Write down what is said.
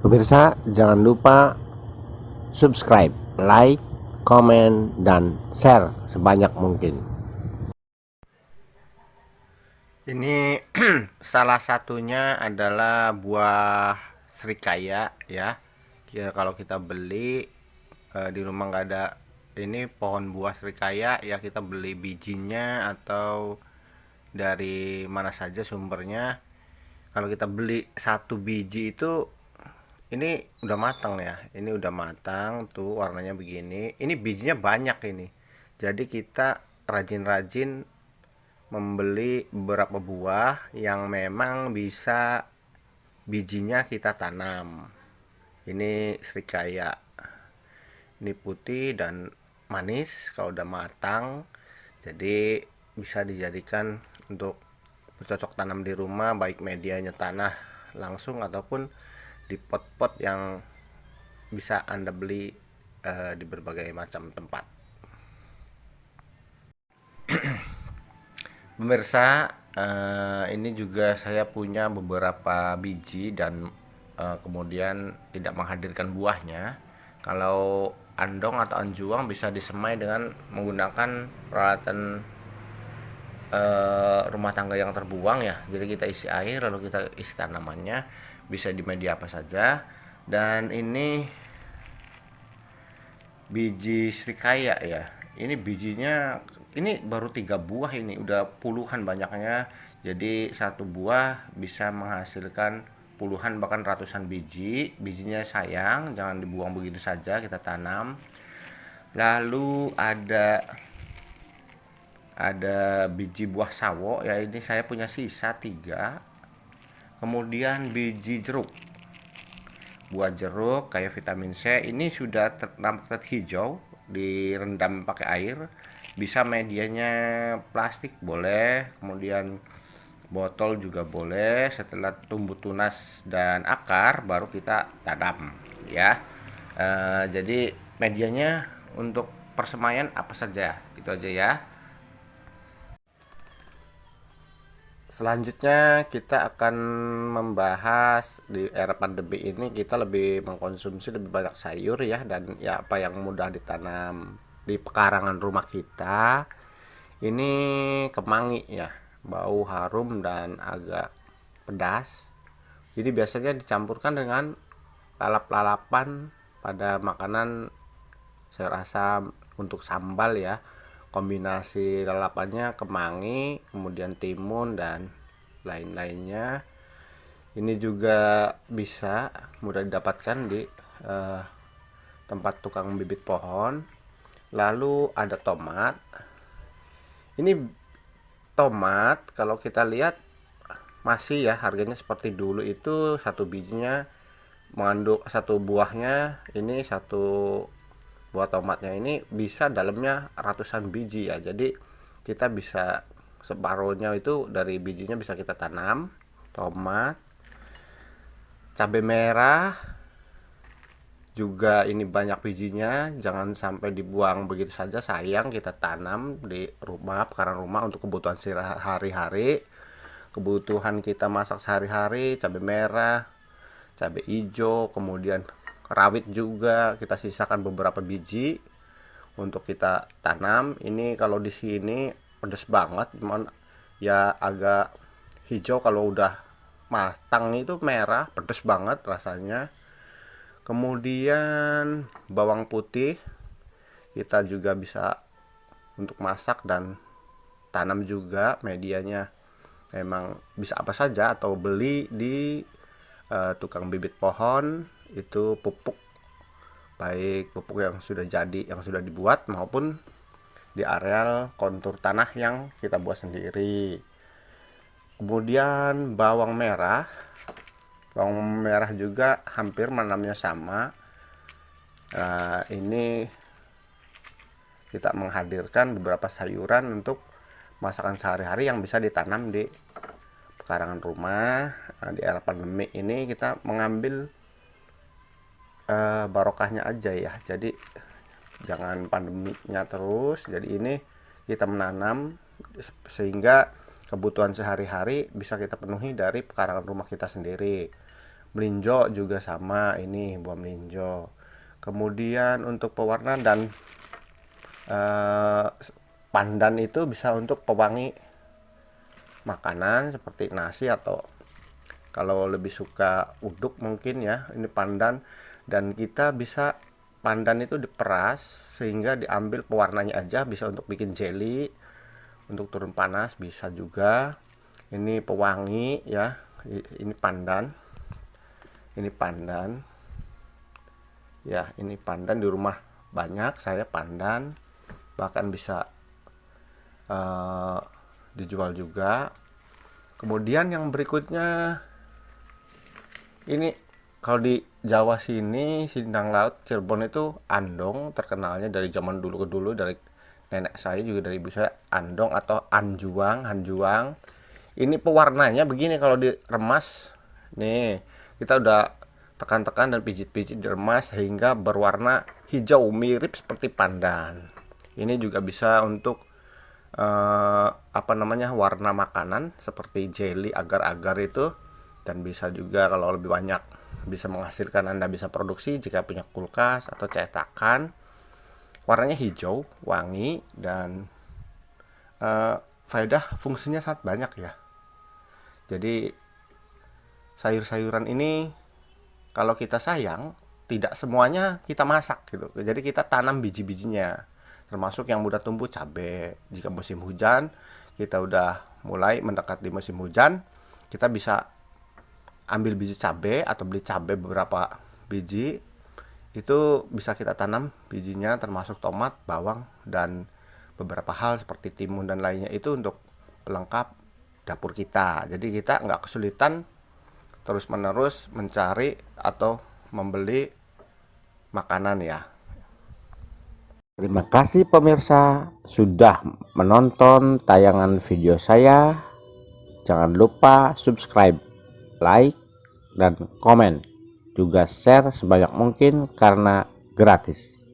Pemirsa, jangan lupa subscribe, like, komen, dan share sebanyak mungkin. Ini salah satunya adalah buah serikaya ya. Kalau kita beli di rumah nggak ada ini pohon buah serikaya ya, kita beli bijinya atau dari mana saja sumbernya. Kalau kita beli satu biji itu, ini udah matang ya, ini udah matang tuh, warnanya begini. Ini bijinya banyak ini, jadi kita rajin-rajin membeli beberapa buah yang memang bisa bijinya kita tanam. Ini serikaya, ini putih dan manis kalau udah matang, jadi bisa dijadikan untuk bercocok tanam di rumah, baik medianya tanah langsung ataupun di pot-pot yang bisa Anda beli di berbagai macam tempat. Pemirsa, ini juga saya punya beberapa biji dan kemudian tidak menghadirkan buahnya. Kalau andong atau anjuang bisa disemai dengan menggunakan peralatan rumah tangga yang terbuang ya. Jadi kita isi air lalu kita isi tanamannya, bisa di media apa saja. Dan ini biji serikaya ya, ini bijinya ini baru 3 buah, ini udah puluhan banyaknya. Jadi satu buah bisa menghasilkan puluhan bahkan ratusan biji. Bijinya sayang, jangan dibuang begitu saja, kita tanam. Lalu ada biji buah sawo ya, ini saya punya sisa 3. Kemudian biji jeruk, buah jeruk kayak vitamin C, ini sudah terlihat hijau, direndam pakai air. Bisa medianya plastik boleh, kemudian botol juga boleh. Setelah tumbuh tunas dan akar baru kita tanam ya. Jadi medianya untuk persemaian apa saja, itu aja ya. Selanjutnya kita akan membahas di era pandemi ini, kita lebih mengkonsumsi lebih banyak sayur ya, dan ya apa yang mudah ditanam di pekarangan rumah kita. Ini kemangi ya, bau harum dan agak pedas. Jadi biasanya dicampurkan dengan lalap-lalapan pada makanan sayur asam untuk sambal ya. Kombinasi lalapannya kemangi, kemudian timun dan lain-lainnya. Ini juga bisa mudah didapatkan di tempat tukang bibit pohon. Lalu ada tomat. Ini tomat kalau kita lihat masih ya harganya seperti dulu, itu satu bijinya mengandung, satu buahnya ini, satu buah tomatnya ini bisa dalamnya ratusan biji ya. Jadi kita bisa separuhnya itu dari bijinya bisa kita tanam. Tomat, cabai merah juga ini banyak bijinya, jangan sampai dibuang begitu saja, sayang. Kita tanam di rumah, pekarangan rumah, untuk kebutuhan sehari-hari, kebutuhan kita masak sehari-hari. Cabai merah, cabai hijau, kemudian rawit juga kita sisakan beberapa biji untuk kita tanam. Ini kalau di sini pedas banget, cuman ya agak hijau, kalau udah matang itu merah, pedas banget rasanya. Kemudian bawang putih kita juga bisa untuk masak dan tanam juga, medianya memang bisa apa saja atau beli di tukang bibit pohon. Itu pupuk, baik pupuk yang sudah jadi, yang sudah dibuat, maupun di areal kontur tanah yang kita buat sendiri. Kemudian bawang merah juga hampir menanamnya sama. Ini kita menghadirkan beberapa sayuran untuk masakan sehari-hari yang bisa ditanam di pekarangan rumah. Di era pandemi ini kita mengambil barokahnya aja ya, jadi jangan pandeminya terus. Jadi ini kita menanam sehingga kebutuhan sehari-hari bisa kita penuhi dari pekarangan rumah kita sendiri. Melinjo juga sama, ini buah melinjo. Kemudian untuk pewarna dan pandan itu bisa untuk pewangi makanan seperti nasi, atau kalau lebih suka uduk mungkin ya, ini pandan. Dan kita bisa pandan itu diperas sehingga diambil pewarnanya aja, bisa untuk bikin jelly, untuk turun panas bisa juga. Ini pewangi ya, ini pandan, ini pandan ya, ini pandan di rumah banyak saya pandan, bahkan bisa dijual juga. Kemudian yang berikutnya ini, kalau di Jawa sini, Sindang Laut Cirebon itu andong, terkenalnya dari zaman dulu ke dulu, dari nenek saya juga dari ibu saya, andong atau anjuang, hanjuang. Ini pewarnanya begini kalau diremas. Nih, kita udah tekan-tekan dan pijit-pijit diremas sehingga berwarna hijau mirip seperti pandan. Ini juga bisa untuk warna makanan seperti jelly, agar-agar itu. Dan bisa juga kalau lebih banyak, bisa menghasilkan, Anda bisa produksi jika punya kulkas atau cetakan. Warnanya hijau, wangi, dan faedah fungsinya sangat banyak ya. Jadi sayur-sayuran ini kalau kita sayang, tidak semuanya kita masak gitu. Jadi kita tanam biji-bijinya, termasuk yang mudah tumbuh, cabai. Jika musim hujan, kita udah mulai mendekati musim hujan, kita bisa ambil biji cabai atau beli cabai beberapa biji, itu bisa kita tanam bijinya, termasuk tomat, bawang, dan beberapa hal seperti timun dan lainnya, itu untuk pelengkap dapur kita. Jadi kita nggak kesulitan terus menerus mencari atau membeli makanan ya. Terima kasih pemirsa sudah menonton tayangan video saya. Jangan lupa subscribe, like, dan komen. Juga share sebanyak mungkin karena gratis.